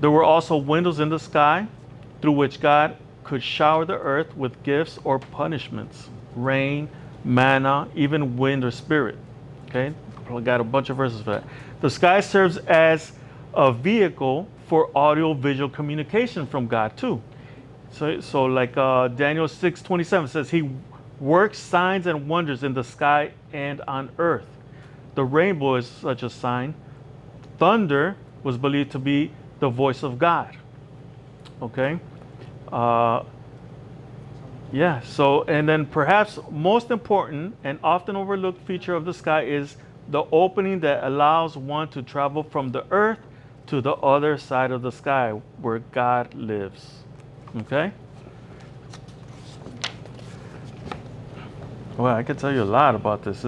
There were also windows in the sky through which God could shower the earth with gifts or punishments, rain, manna, even wind or spirit. Okay, I got a bunch of verses for that. The sky serves as a vehicle for audio-visual communication from God too. So like Daniel 6:27 says, He works signs and wonders in the sky and on earth. The rainbow is such a sign. Thunder was believed to be the voice of God. Okay. Yeah. So, and then perhaps most important and often overlooked feature of the sky is the opening that allows one to travel from the earth to the other side of the sky where God lives. Okay? Well, I could tell you a lot about this.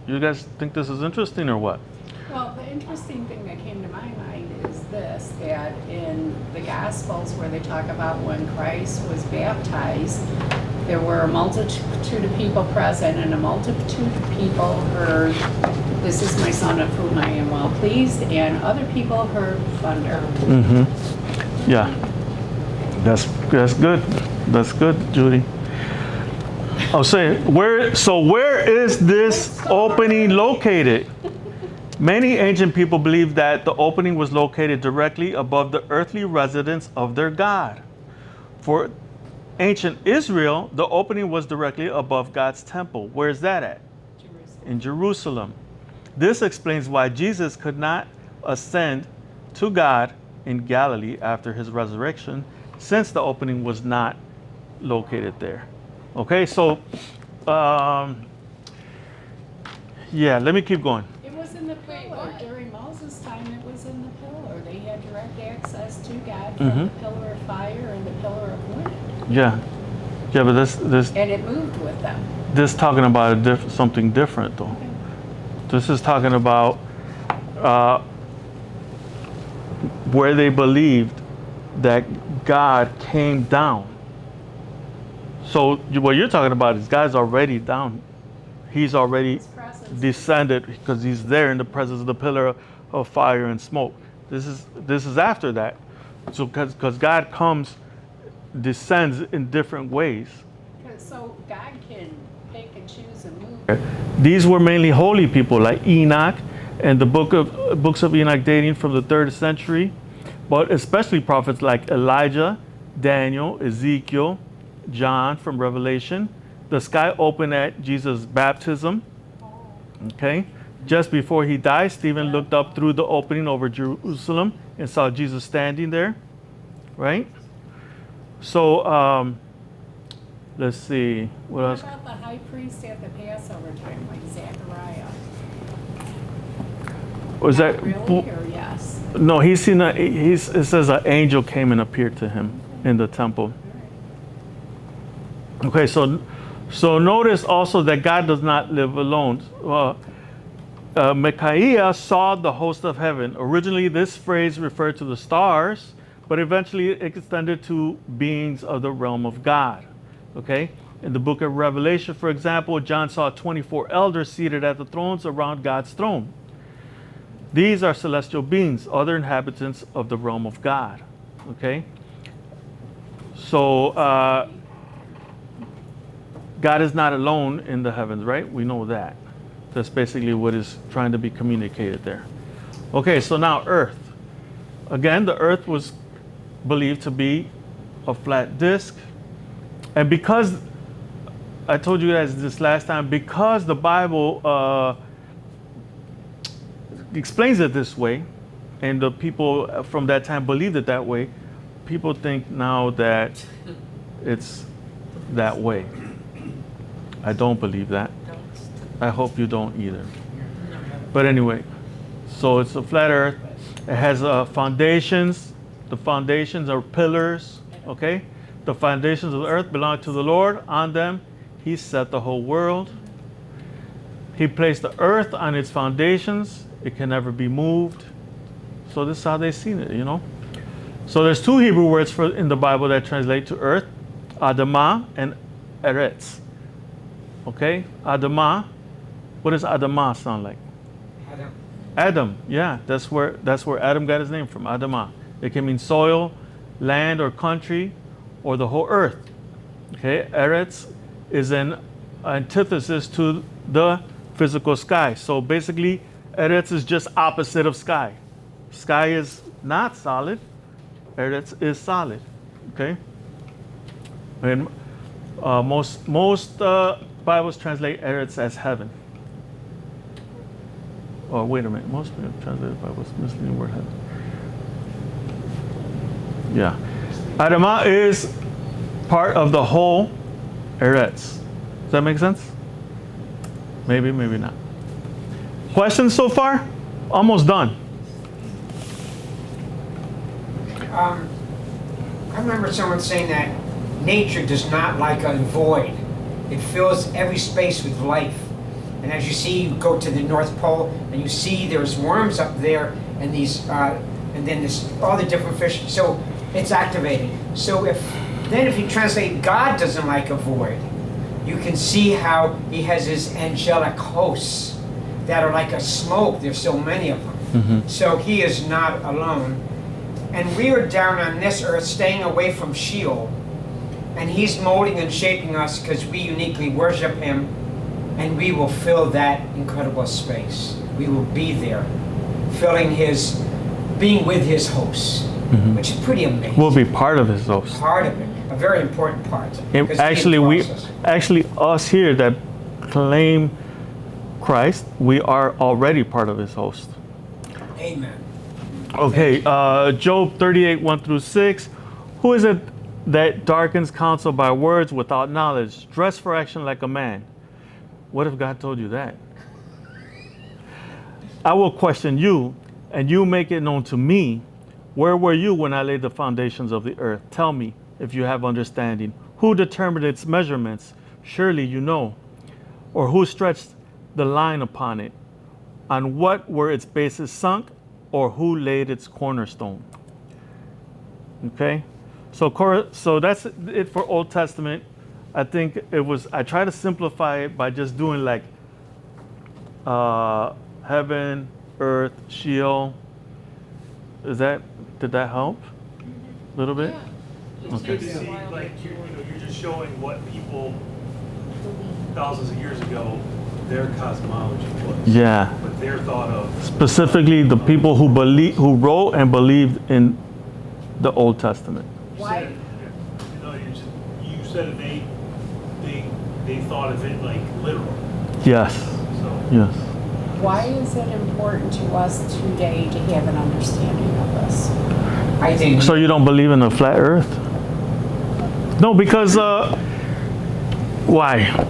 You guys think this is interesting or what? Well, the interesting thing that came to my mind is this, that in the Gospels where they talk about when Christ was baptized, there were a multitude of people present, and a multitude of people heard, "This is my son of whom I am well pleased," and other people heard thunder. Mm-hmm. Yeah. That's good. That's good, Judy. I was saying, where is this opening located? Many ancient people believed that the opening was located directly above the earthly residence of their God. For ancient Israel, the opening was directly above God's temple. Where is that at? Jerusalem. In Jerusalem. This explains why Jesus could not ascend to God in Galilee after his resurrection, since the opening was not located there. Okay, so, yeah, let me keep going. It was in the pillar. During Moses' time, it was in the pillar. They had direct access to God from the pillar of fire and the pillar of wind. Yeah, but this And it moved with them. this talking about something different though. Okay. This is talking about where they believed that God came down. So what you're talking about is God's already down. He's already descended because he's there in the presence of the pillar of fire and smoke. This is after that. So because God descends in different ways. So God can pick and choose and move. These were mainly holy people like Enoch and the books of Enoch dating from the 3rd century, but especially prophets like Elijah, Daniel, Ezekiel, John from Revelation. The sky opened at Jesus' baptism. Okay. Just before he died, Stephen looked up through the opening over Jerusalem and saw Jesus standing there. Right? So, let's see. What else? What about the high priest at the Passover time, like Zechariah? Was that Really, or yes? No, it says an angel came and appeared to him in the temple. Okay, so notice also that God does not live alone. Micaiah saw the host of heaven. Originally, this phrase referred to the stars, but eventually it extended to beings of the realm of God. Okay? In the book of Revelation, for example, John saw 24 elders seated at the thrones around God's throne. These are celestial beings, other inhabitants of the realm of God. Okay? So, God is not alone in the heavens, right? We know that. That's basically what is trying to be communicated there. Okay, so now earth. Again, the earth was believed to be a flat disk. And because, I told you guys this last time, because the Bible explains it this way, and the people from that time believed it that way, people think now that it's that way. I don't believe that. I hope you don't either. But anyway, so it's a flat earth. It has foundations. The foundations are pillars, okay? The foundations of the earth belong to the Lord. On them, he set the whole world. He placed the earth on its foundations. It can never be moved. So this is how they've seen it, you know? So there's two Hebrew words in the Bible that translate to earth, Adamah and Eretz. Okay? Adamah. What does Adamah sound like? Adam. Adam, yeah, that's where Adam got his name from, Adamah. It can mean soil, land or country, or the whole earth. Okay, Eretz is an antithesis to the physical sky. So basically, Eretz is just opposite of sky. Sky is not solid. Eretz is solid. Okay, and most Bibles translate Eretz as heaven. Oh, wait a minute. Most people translate the Bible as misleading word heaven. Yeah. Adamah is part of the whole Eretz. Does that make sense? Maybe, maybe not. Questions so far? Almost done. I remember someone saying that nature does not like a void. It fills every space with life. And as you see, you go to the North Pole, and you see there's worms up there, and these, and then there's all the different fish. So it's activated. So if you translate God doesn't like a void, you can see how he has his angelic hosts that are like a smoke. There's so many of them. Mm-hmm. So he is not alone. And we are down on this earth, staying away from Sheol, and he's molding and shaping us because we uniquely worship him. And we will fill that incredible space. We will be there, being with his hosts, Mm-hmm. which is pretty amazing. We'll be part of his host. Part of it, a very important part. And because actually, us here that claim Christ, we are already part of his host. Amen. Okay, Job 38, 1 through 6. Who is it that darkens counsel by words without knowledge, dressed for action like a man? What if God told you that? I will question you, and you make it known to me. Where were you when I laid the foundations of the earth? Tell me, if you have understanding. Who determined its measurements? Surely you know. Or who stretched the line upon it? On what were its bases sunk? Or who laid its cornerstone? Okay, so that's it for Old Testament. I think I try to simplify it by just doing like heaven, earth, Sheol. Did that help a little bit? Yeah. It's good to see, like, you're just showing what people thousands of years ago, their cosmology was. Yeah. What their thought of. Specifically, the people who wrote and believed in the Old Testament. Why? You said it, they thought of it like literal. Yes. So. Yes. Why is it important to us today to have an understanding of this? I think. So you don't believe in a flat Earth? No, because why?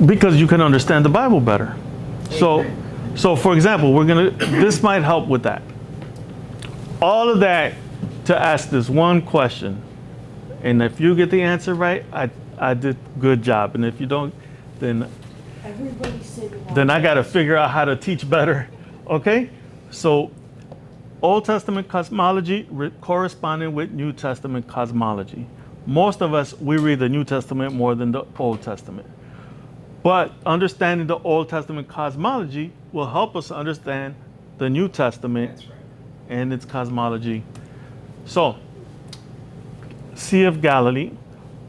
Because you can understand the Bible better. So for example, this might help with that. All of that to ask this one question, and if you get the answer right, I did good job, and if you don't, then I got to figure out how to teach better. Okay, so Old Testament cosmology corresponding with New Testament cosmology. Most of us, we read the New Testament more than the Old Testament. But understanding the Old Testament cosmology will help us understand the New Testament. That's right. And its cosmology. So, Sea of Galilee.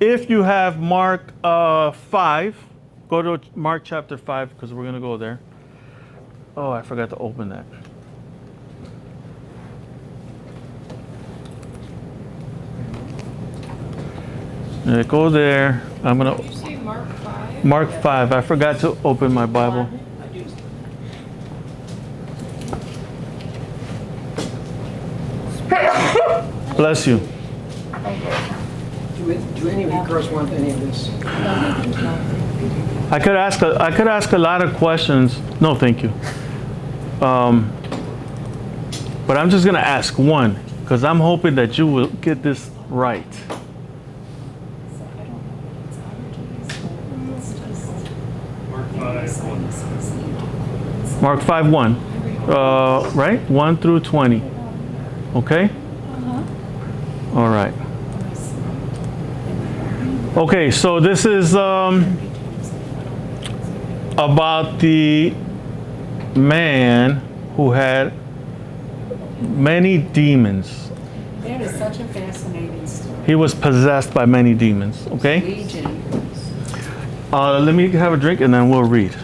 If you have Mark 5, go to Mark chapter 5 because we're going to go there. Oh, I forgot to open that. Go there. I'm Did gonna you say Mark 5? Mark 5. I forgot to open my Bible. Bless you. Do any of you girls want any of this? I could ask a lot of questions. No, thank you. But I'm just gonna ask one because I'm hoping that you will get this right. So I don't know if it's allergies or it's just Mark 5:1. sinuses. Mark 5:1, right? 1 through 20. Okay. All right. Okay, so this is about the man who had many demons. That is such a fascinating story. He was possessed by many demons. Okay. Legion. Let me have a drink and then we'll read.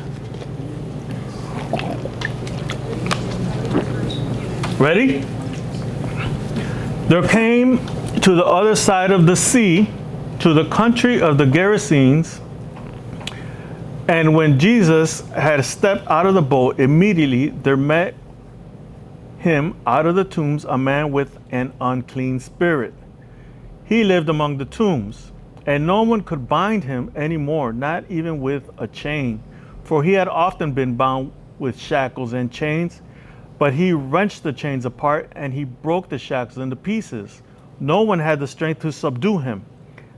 Ready? There came to the other side of the sea, to the country of the Gerasenes, and when Jesus had stepped out of the boat, immediately there met him out of the tombs a man with an unclean spirit. He lived among the tombs, and no one could bind him anymore, not even with a chain, for he had often been bound with shackles and chains. But he wrenched the chains apart and he broke the shackles into pieces. No one had the strength to subdue him.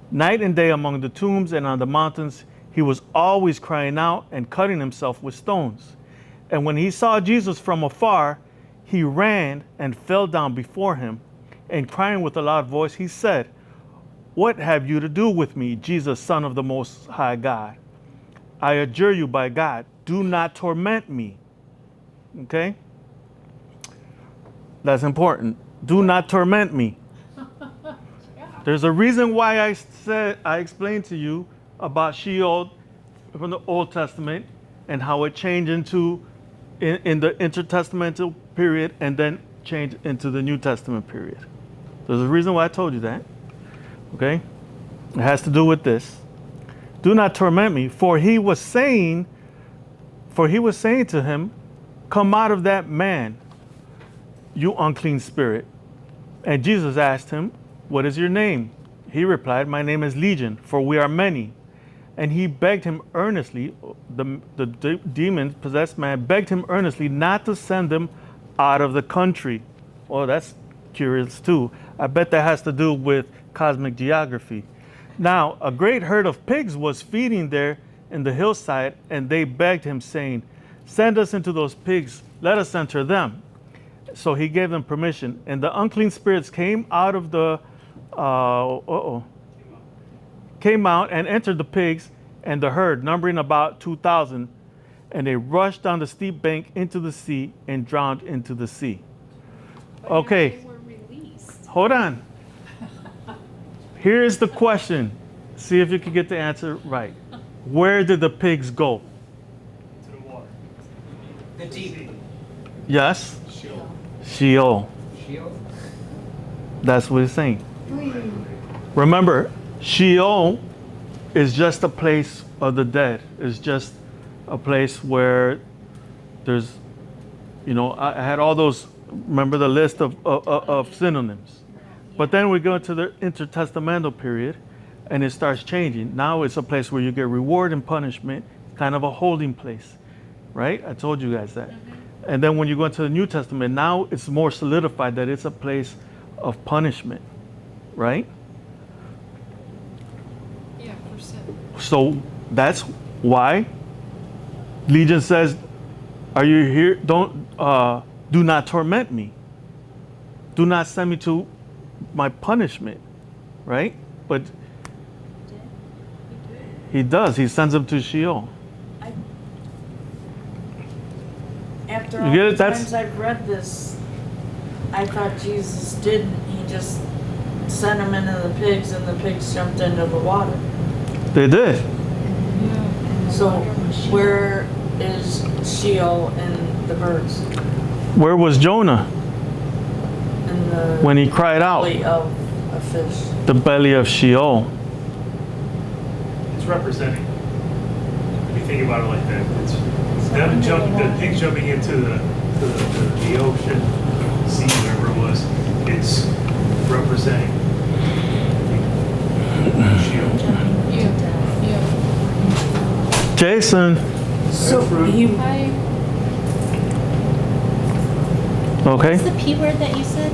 Night and day among the tombs and on the mountains, he was always crying out and cutting himself with stones. And when he saw Jesus from afar, he ran and fell down before him. And crying with a loud voice, he said, "What have you to do with me, Jesus, Son of the Most High God? I adjure you by God, do not torment me." Okay? That's important. Do not torment me. There's a reason why I explained to you about Sheol from the Old Testament and how it changed into in the intertestamental period and then changed into the New Testament period. There's a reason why I told you that. Okay? It has to do with this. Do not torment me, for he was saying to him, "Come out of that man, you unclean spirit." And Jesus asked him, "What is your name?" He replied, "My name is Legion, for we are many." And he begged him earnestly, the demon-possessed man begged him earnestly not to send them out of the country. Oh, that's curious too. I bet that has to do with cosmic geography. Now, a great herd of pigs was feeding there in the hillside, and they begged him, saying, "Send us into those pigs, let us enter them." So he gave them permission, and the unclean spirits came out of the came out and entered the pigs and the herd, numbering about 2,000, and they rushed down the steep bank into the sea and drowned into the sea. Okay, They were released. hold on. Here's the question. See if you can get the answer right. Where did the pigs go? To the water. The deep. Yes? Sheol. Sheol. Sheol? That's what it's saying. Remember, Sheol is just a place of the dead. It's just a place where there's, I had all those, remember the list of synonyms. But then we go into the intertestamental period and it starts changing. Now it's a place where you get reward and punishment, kind of a holding place, right? I told you guys that. And then when you go into the New Testament, now it's more solidified that it's a place of punishment, right? Yeah, for sin. So that's why Legion says, "Are you here? Do not torment me. Do not send me to my punishment," right? But he does. He sends them to Sheol. After You all get the it? That's- times I've read this, I thought Jesus didn't. He just sent them into the pigs and the pigs jumped into the water. They did. So where is Sheol and the birds? Where was Jonah In the when he cried out? belly of a fish. The belly of Sheol. representing? If you think about it like that, it's them the pigs jumping into the ocean, sea, whatever it was. It's representing shield. You. Jason. So you, Okay. What's the P word that you said?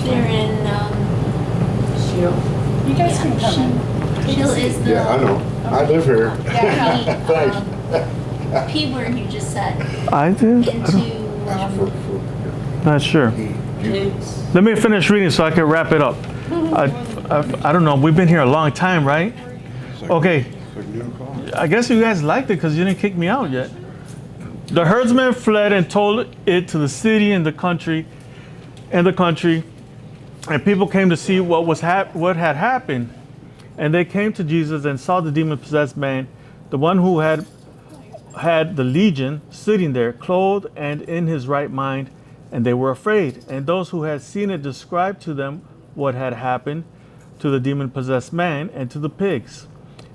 They're in, shield. You guys can come in. Shill is the. Yeah, I know. I live here. Yeah, Thanks. P word you just said I did? into, Not sure. Pigs. Let me finish reading so I can wrap it up. I don't know. We've been here a long time, right? Okay. I guess you guys liked it because you didn't kick me out yet. The herdsmen fled and told it to the city and the country, and people came to see what had happened. And they came to Jesus and saw the demon-possessed man, the one who had the legion, sitting there, clothed and in his right mind, and they were afraid. And those who had seen it described to them what had happened to the demon-possessed man and to the pigs.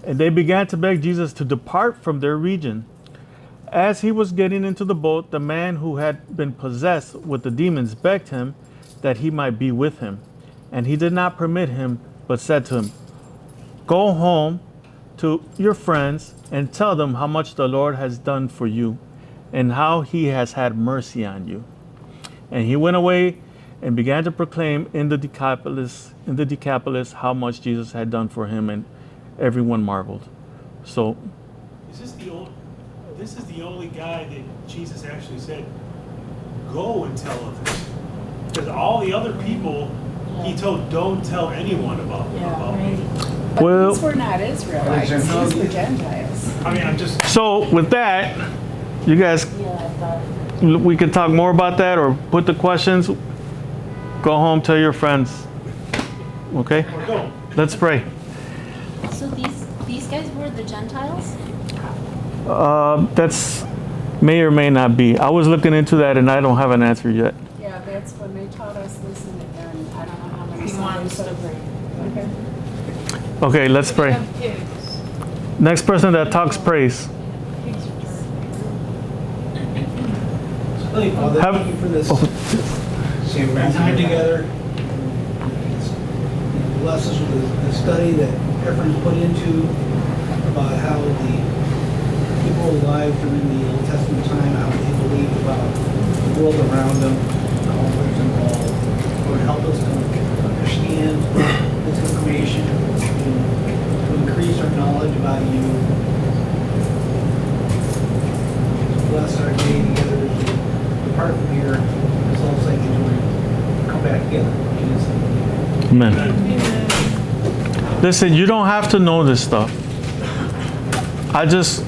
And they began to beg Jesus to depart from their region. As he was getting into the boat, the man who had been possessed with the demons begged him that he might be with him. And he did not permit him, but said to him, "Go home to your friends and tell them how much the Lord has done for you and how he has had mercy on you." And he went away and began to proclaim in the Decapolis how much Jesus had done for him, and everyone marveled. So This is the only guy that Jesus actually said, "Go and tell others," because all the other people he told, "Don't tell anyone about me." But Well- these were not Israelites, these were Gentiles. I mean, I'm just. So with that, you guys, we can talk more about that or put the questions. Go home, tell your friends. Okay? Or go. Let's pray. so these guys were the Gentiles? That's may or may not be. I was looking into that and I don't have an answer yet. Yeah, that's when they taught us this, and I don't know how many He wants Sundays. to Okay. Okay, let's They pray. have pigs. Next person that talks praise. Pigs are Holy Father, Have- thank you for this Same time together. Bless us with the study that Efren put into about how the people alive during the Old Testament time, how they believed about the world around them, conflicts involved. Lord, help us to understand this information, to increase our knowledge about you. Bless our day together as we depart from here, this whole sanctuary, come back together. In Jesus' name. Amen. Listen, you don't have to know this stuff. I just